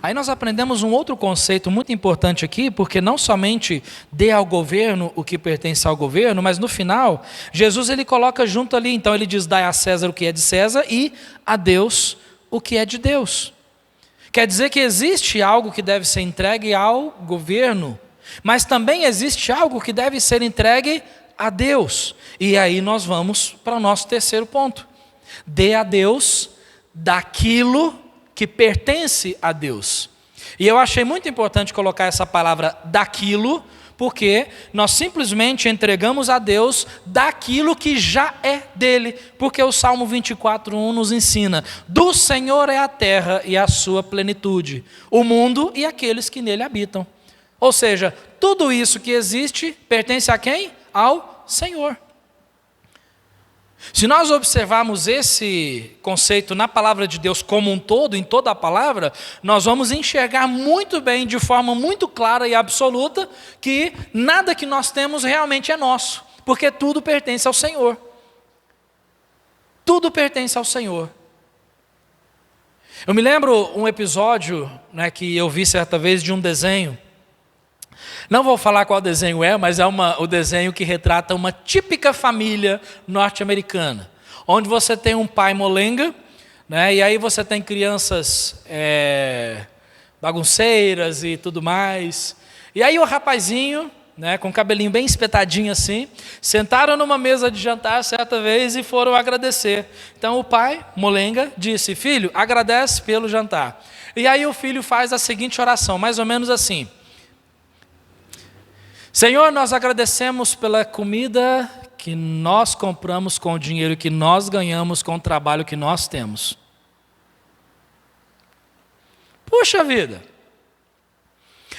Aí nós aprendemos um outro conceito muito importante aqui, porque não somente dê ao governo o que pertence ao governo, mas no final, Jesus ele coloca junto ali, então ele diz, dai a César o que é de César e a Deus o que é de Deus. Quer dizer que existe algo que deve ser entregue ao governo, mas também existe algo que deve ser entregue a Deus. E aí nós vamos para o nosso terceiro ponto. Dê a Deus daquilo que pertence a Deus. E eu achei muito importante colocar essa palavra daquilo, porque nós simplesmente entregamos a Deus daquilo que já é dele, porque o Salmo 24:1 nos ensina, do Senhor é a terra e a sua plenitude, o mundo e aqueles que nele habitam. Ou seja, tudo isso que existe pertence a quem? Ao Senhor. Se nós observarmos esse conceito na palavra de Deus como um todo, em toda a palavra, nós vamos enxergar muito bem, de forma muito clara e absoluta, que nada que nós temos realmente é nosso, porque tudo pertence ao Senhor. Tudo pertence ao Senhor. Eu me lembro um episódio, que eu vi certa vez de um desenho. Não vou falar qual desenho é, mas é o desenho que retrata uma típica família norte-americana, onde você tem um pai molenga, e aí você tem crianças bagunceiras e tudo mais. E aí o rapazinho, com o cabelinho bem espetadinho assim, sentaram numa mesa de jantar certa vez e foram agradecer. Então o pai, molenga, disse, filho, agradece pelo jantar. E aí o filho faz a seguinte oração, mais ou menos assim: Senhor, nós agradecemos pela comida que nós compramos com o dinheiro que nós ganhamos com o trabalho que nós temos. Puxa vida!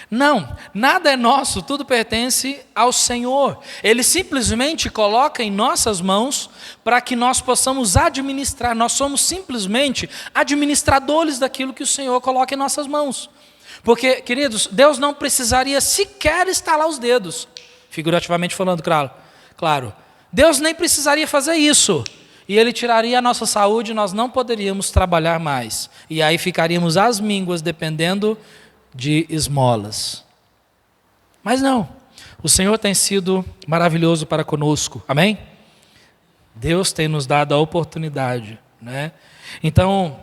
Não, nada é nosso, tudo pertence ao Senhor. Ele simplesmente coloca em nossas mãos para que nós possamos administrar. Nós somos simplesmente administradores daquilo que o Senhor coloca em nossas mãos. Porque, queridos, Deus não precisaria sequer estalar os dedos, figurativamente falando, claro. Deus nem precisaria fazer isso. E Ele tiraria a nossa saúde e nós não poderíamos trabalhar mais. E aí ficaríamos às mínguas, dependendo de esmolas. Mas não, o Senhor tem sido maravilhoso para conosco, amém? Deus tem nos dado a oportunidade, Então,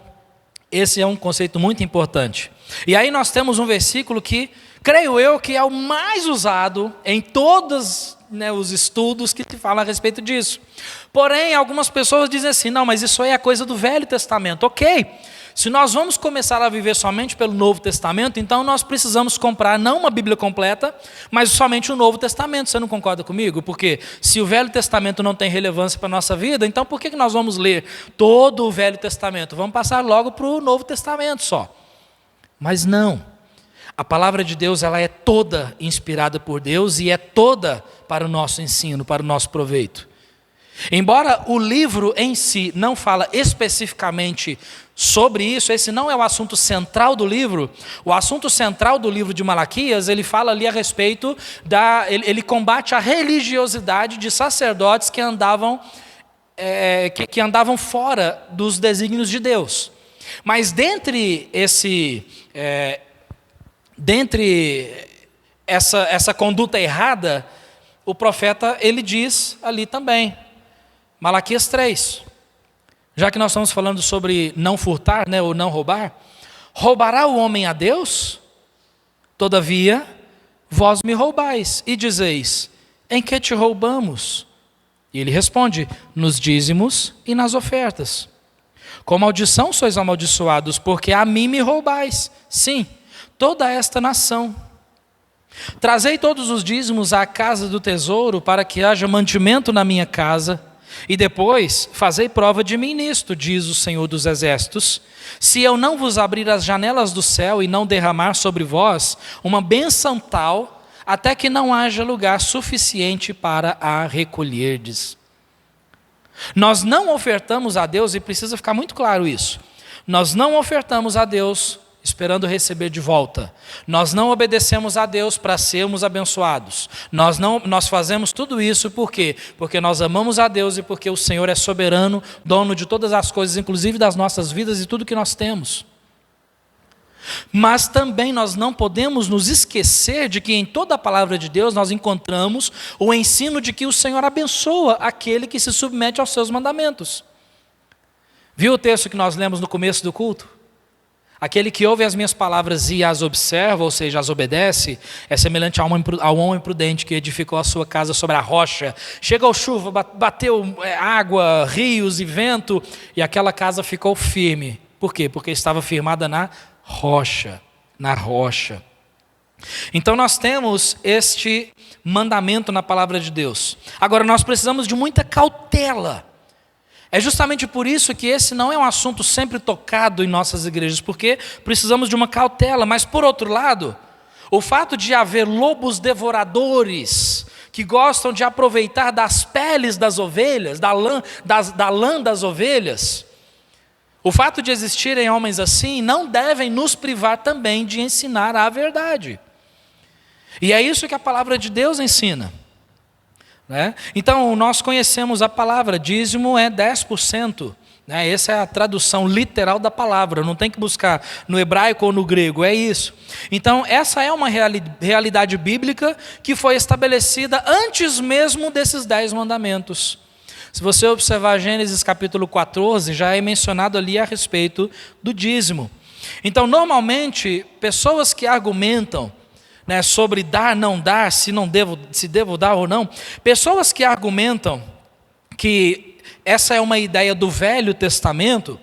esse é um conceito muito importante. E aí nós temos um versículo que, creio eu, que é o mais usado em todos os estudos que falam a respeito disso. Porém, algumas pessoas dizem assim, não, mas isso aí é coisa do Velho Testamento. Ok, se nós vamos começar a viver somente pelo Novo Testamento, então nós precisamos comprar não uma Bíblia completa, mas somente o Novo Testamento. Você não concorda comigo? Porque se o Velho Testamento não tem relevância para a nossa vida, então por que nós vamos ler todo o Velho Testamento? Vamos passar logo para o Novo Testamento só. Mas não, a palavra de Deus ela é toda inspirada por Deus e é toda para o nosso ensino, para o nosso proveito. Embora o livro em si não fala especificamente sobre isso, esse não é o assunto central do livro. O assunto central do livro de Malaquias, ele fala ali a respeito ele combate a religiosidade de sacerdotes que andavam fora dos desígnios de Deus. Mas dentre essa conduta errada, o profeta ele diz ali também, Malaquias 3, já que nós estamos falando sobre não furtar, ou não roubar, roubará o homem a Deus? Todavia, vós me roubais e dizeis, em que te roubamos? E ele responde, nos dízimos e nas ofertas. Com maldição sois amaldiçoados, porque a mim me roubais, sim, toda esta nação. Trazei todos os dízimos à casa do tesouro, para que haja mantimento na minha casa, e depois fazei prova de mim nisto, diz o Senhor dos Exércitos, se eu não vos abrir as janelas do céu e não derramar sobre vós uma bênção tal, até que não haja lugar suficiente para a recolherdes. Nós não ofertamos a Deus, e precisa ficar muito claro isso, nós não ofertamos a Deus esperando receber de volta. Nós não obedecemos a Deus para sermos abençoados. Nós fazemos tudo isso por quê? Porque nós amamos a Deus e porque o Senhor é soberano, dono de todas as coisas, inclusive das nossas vidas e tudo que nós temos. Mas também nós não podemos nos esquecer de que em toda a palavra de Deus nós encontramos o ensino de que o Senhor abençoa aquele que se submete aos seus mandamentos. Viu o texto que nós lemos no começo do culto? Aquele que ouve as minhas palavras e as observa, ou seja, as obedece, é semelhante ao homem prudente que edificou a sua casa sobre a rocha. Chegou chuva, bateu água, rios e vento, e aquela casa ficou firme. Por quê? Porque estava firmada na rocha. Então nós temos este mandamento na palavra de Deus. Agora nós precisamos de muita cautela. É justamente por isso que esse não é um assunto sempre tocado em nossas igrejas, porque precisamos de uma cautela. Mas por outro lado, o fato de haver lobos devoradores que gostam de aproveitar das peles das ovelhas, da lã das ovelhas, o fato de existirem homens assim não devem nos privar também de ensinar a verdade. E é isso que a palavra de Deus ensina. Então, nós conhecemos a palavra, dízimo é 10%. Essa é a tradução literal da palavra, não tem que buscar no hebraico ou no grego, é isso. Então, essa é uma realidade bíblica que foi estabelecida antes mesmo desses 10 mandamentos. Se você observar Gênesis capítulo 14, já é mencionado ali a respeito do dízimo. Então, normalmente, pessoas que argumentam sobre dar, não dar, se devo dar ou não. Pessoas que argumentam que essa é uma ideia do Velho Testamento,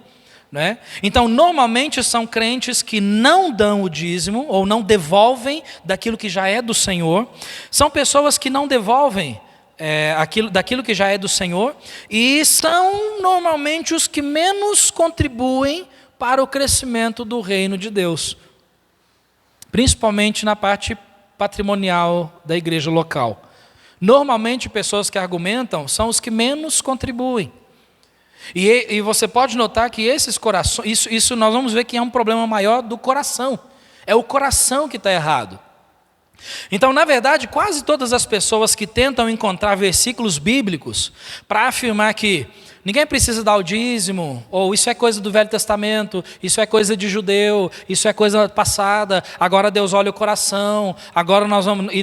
então normalmente são crentes que não dão o dízimo ou não devolvem daquilo que já é do Senhor. São pessoas que não devolvem daquilo que já é do Senhor e são normalmente os que menos contribuem para o crescimento do reino de Deus. Principalmente na parte patrimonial da igreja local. Normalmente, pessoas que argumentam são os que menos contribuem. E você pode notar que esses corações, isso nós vamos ver que é um problema maior do coração. É o coração que está errado. Então, na verdade, quase todas as pessoas que tentam encontrar versículos bíblicos para afirmar que ninguém precisa dar o dízimo, ou isso é coisa do Velho Testamento, isso é coisa de judeu, isso é coisa passada, agora Deus olha o coração,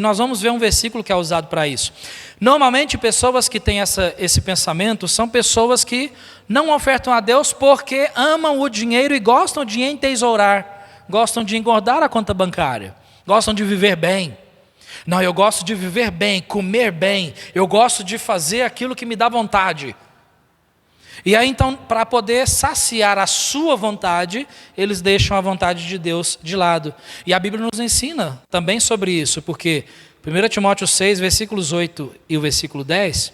nós vamos ver um versículo que é usado para isso. Normalmente, pessoas que têm esse pensamento são pessoas que não ofertam a Deus porque amam o dinheiro e gostam de entesourar, gostam de engordar a conta bancária, gostam de viver bem. Não, eu gosto de viver bem, comer bem, eu gosto de fazer aquilo que me dá vontade. E aí então, para poder saciar a sua vontade, eles deixam a vontade de Deus de lado. E a Bíblia nos ensina também sobre isso, porque 1 Timóteo 6, versículos 8 e o versículo 10,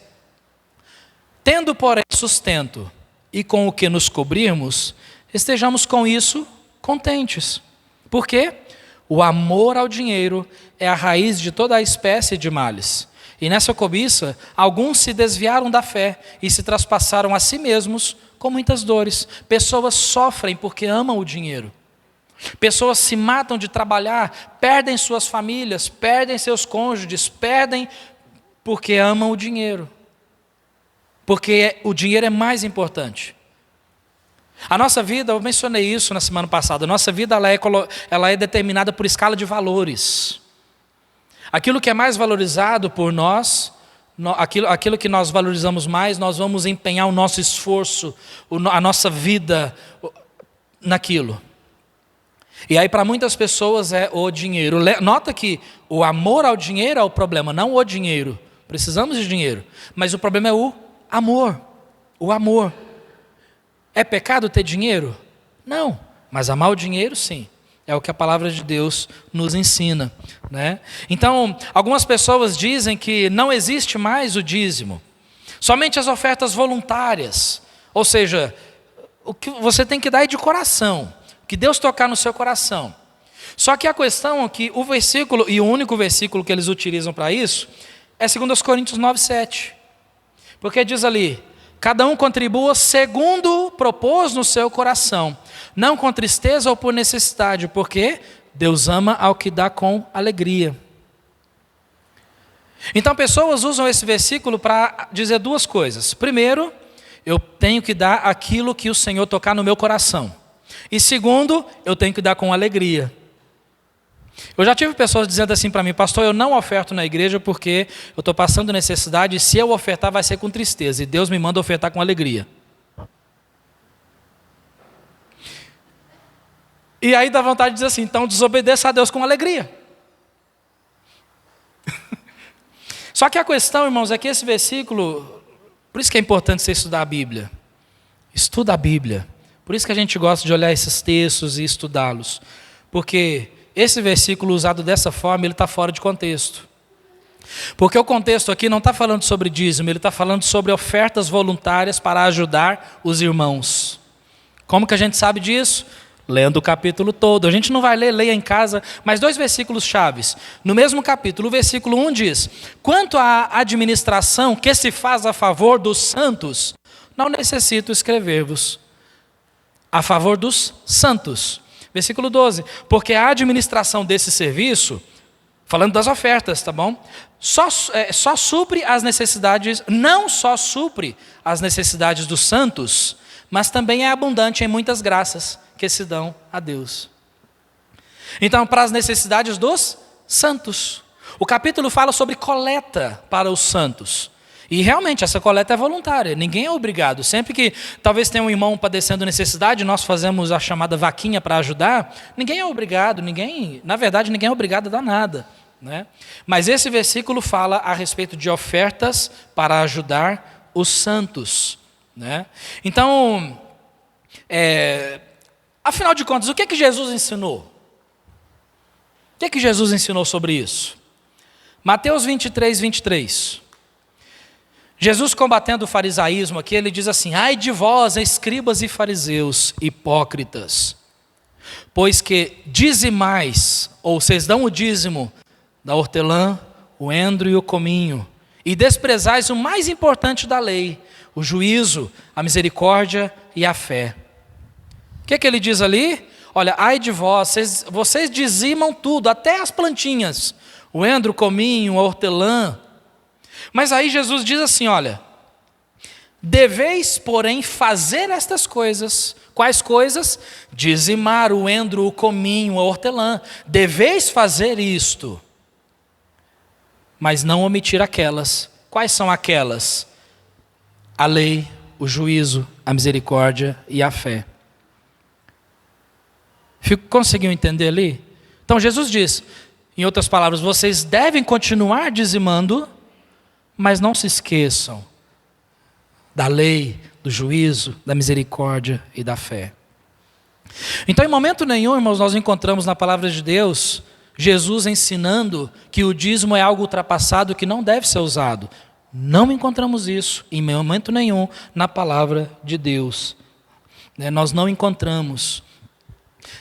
tendo, porém, sustento e com o que nos cobrirmos, estejamos com isso contentes. Por quê? O amor ao dinheiro é a raiz de toda a espécie de males. E nessa cobiça, alguns se desviaram da fé e se traspassaram a si mesmos com muitas dores. Pessoas sofrem porque amam o dinheiro. Pessoas se matam de trabalhar, perdem suas famílias, perdem seus cônjuges, perdem porque amam o dinheiro. Porque o dinheiro é mais importante. A nossa vida, eu mencionei isso na semana passada, a nossa vida ela é determinada por escala de valores. Aquilo que é mais valorizado por nós, aquilo que nós valorizamos mais, nós vamos empenhar o nosso esforço, a nossa vida naquilo. E aí para muitas pessoas é o dinheiro. Nota que o amor ao dinheiro é o problema, não o dinheiro. Precisamos de dinheiro, mas o problema é o amor. O amor. É pecado ter dinheiro? Não, mas amar o dinheiro sim. É o que a palavra de Deus nos ensina, Então, algumas pessoas dizem que não existe mais o dízimo. Somente as ofertas voluntárias. Ou seja, o que você tem que dar é de coração. Que Deus tocar no seu coração. Só que a questão é que o versículo, e o único versículo que eles utilizam para isso, é 2 Coríntios 9:7. Porque diz ali, cada um contribua segundo propôs no seu coração, não com tristeza ou por necessidade, porque Deus ama ao que dá com alegria. Então pessoas usam esse versículo para dizer duas coisas. Primeiro, eu tenho que dar aquilo que o Senhor tocar no meu coração. E segundo, eu tenho que dar com alegria. Eu já tive pessoas dizendo assim para mim: pastor, eu não oferto na igreja porque eu estou passando necessidade, e se eu ofertar vai ser com tristeza, e Deus me manda ofertar com alegria. E aí dá vontade de dizer assim: então desobedeça a Deus com alegria. Só que a questão, irmãos, é que esse versículo, por isso que é importante você estudar a Bíblia. Estuda a Bíblia. Por isso que a gente gosta de olhar esses textos e estudá-los. Porque esse versículo usado dessa forma, ele está fora de contexto. Porque o contexto aqui não está falando sobre dízimo, ele está falando sobre ofertas voluntárias para ajudar os irmãos. Como que a gente sabe disso? Lendo o capítulo todo. A gente não vai ler, leia em casa, mas 2 versículos chaves. No mesmo capítulo, o versículo 1 diz: quanto à administração que se faz a favor dos santos, não necessito escrever-vos. A favor dos santos. Versículo 12, porque a administração desse serviço, falando das ofertas, tá bom? Só supre as necessidades, não só supre as necessidades dos santos, mas também é abundante em muitas graças que se dão a Deus. Então, para as necessidades dos santos. O capítulo fala sobre coleta para os santos. E realmente essa coleta é voluntária, ninguém é obrigado. Sempre que talvez tenha um irmão padecendo necessidade, nós fazemos a chamada vaquinha para ajudar, ninguém é obrigado, na verdade ninguém é obrigado a dar nada, né? Mas esse versículo fala a respeito de ofertas para ajudar os santos, né? Então, afinal de contas, o que Jesus ensinou? O que Jesus ensinou sobre isso? Mateus 23, 23. Jesus, combatendo o farisaísmo aqui, ele diz assim: ai de vós, escribas e fariseus, hipócritas, pois que dizimais, ou vocês dão o dízimo da hortelã, o endro e o cominho, e desprezais o mais importante da lei, o juízo, a misericórdia e a fé. O que ele diz ali? Olha, ai de vós, vocês dizimam tudo, até as plantinhas, o endro, o cominho, a hortelã. Mas aí Jesus diz assim, olha: deveis, porém, fazer estas coisas. Quais coisas? Dizimar o endro, o cominho, a hortelã. Deveis fazer isto, mas não omitir aquelas. Quais são aquelas? A lei, o juízo, a misericórdia e a fé. Conseguiu entender ali? Então Jesus diz, em outras palavras, vocês devem continuar dizimando, mas não se esqueçam da lei, do juízo, da misericórdia e da fé. Então, em momento nenhum, irmãos, nós encontramos na palavra de Deus Jesus ensinando que o dízimo é algo ultrapassado que não deve ser usado. Não encontramos isso em momento nenhum na palavra de Deus. Nós não encontramos.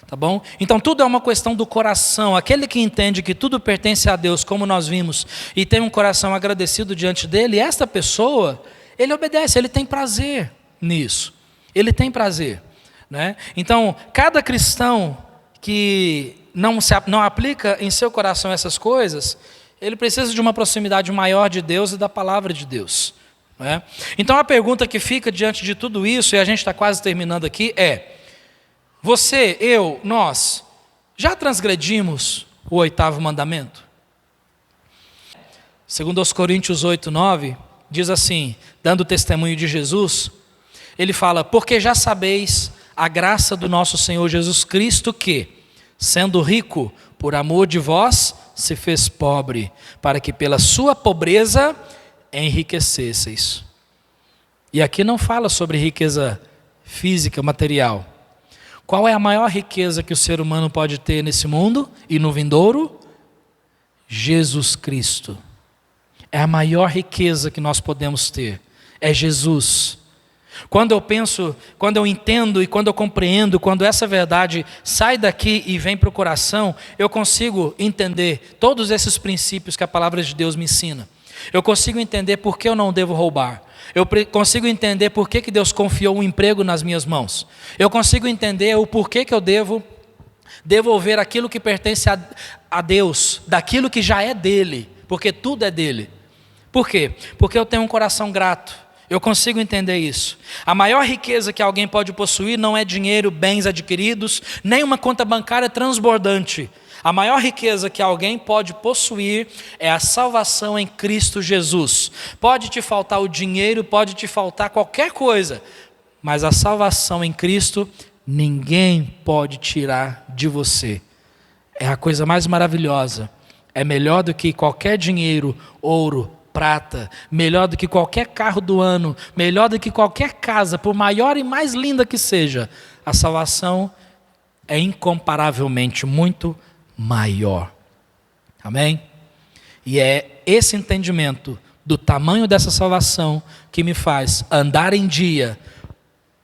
Tá bom? Então tudo é uma questão do coração. Aquele que entende que tudo pertence a Deus, como nós vimos, e tem um coração agradecido diante dele, esta pessoa, ele obedece, ele tem prazer nisso. Ele tem prazer, né? Então, cada cristão que não aplica em seu coração essas coisas, ele precisa de uma proximidade maior de Deus e da palavra de Deus, né? Então a pergunta que fica diante de tudo isso, e a gente está quase terminando aqui, é: você, eu, nós, já transgredimos o 8º mandamento? Segundo aos Coríntios 8, 9, diz assim, dando testemunho de Jesus, ele fala: porque já sabeis a graça do nosso Senhor Jesus Cristo que, sendo rico, por amor de vós, se fez pobre, para que pela sua pobreza enriquecesseis. E aqui não fala sobre riqueza física, material. Qual é a maior riqueza que o ser humano pode ter nesse mundo e no vindouro? Jesus Cristo. É a maior riqueza que nós podemos ter. É Jesus. Quando eu penso, quando eu entendo e quando eu compreendo, quando essa verdade sai daqui e vem para o coração, eu consigo entender todos esses princípios que a palavra de Deus me ensina. Eu consigo entender por que eu não devo roubar. Eu consigo entender por que Deus confiou um emprego nas minhas mãos. Eu consigo entender o porquê que eu devo devolver aquilo que pertence a Deus, daquilo que já é dele, porque tudo é dele. Por quê? Porque eu tenho um coração grato. Eu consigo entender isso. A maior riqueza que alguém pode possuir não é dinheiro, bens adquiridos, nem uma conta bancária transbordante. A maior riqueza que alguém pode possuir é a salvação em Cristo Jesus. Pode te faltar o dinheiro, pode te faltar qualquer coisa, mas a salvação em Cristo, ninguém pode tirar de você. É a coisa mais maravilhosa. É melhor do que qualquer dinheiro, ouro, prata, melhor do que qualquer carro do ano, melhor do que qualquer casa, por maior e mais linda que seja. A salvação é incomparavelmente muito maior. Amém? E é esse entendimento do tamanho dessa salvação que me faz andar em dia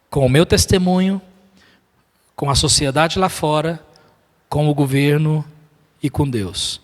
com o meu testemunho, com a sociedade lá fora, com o governo e com Deus.